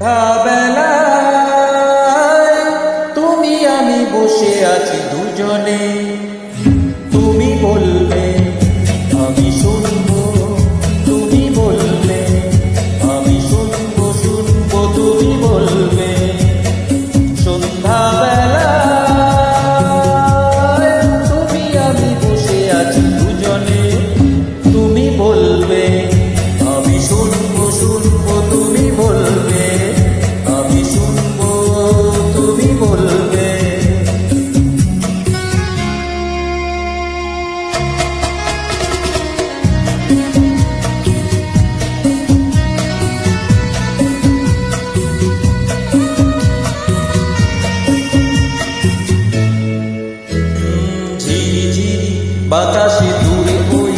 সন্ধ্যাবেলায় তুমি আমি বসে আছি দুজনে, তুমি বলবে আমি শুনবো, তুমি বলবে আমি শুনবো, শুনবো তুমি বলবে। সন্ধ্যাবেলায় তুমি আমি বসে আছি দুজনে, তুমি বলবে আমি শুনবো, শুনবো তুমি বলবে, আমি শুনবো তুমি বলবে। ঝিরি ঝিরি বাতাসে দূরে ওই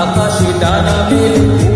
আকাশে ডানা মেলে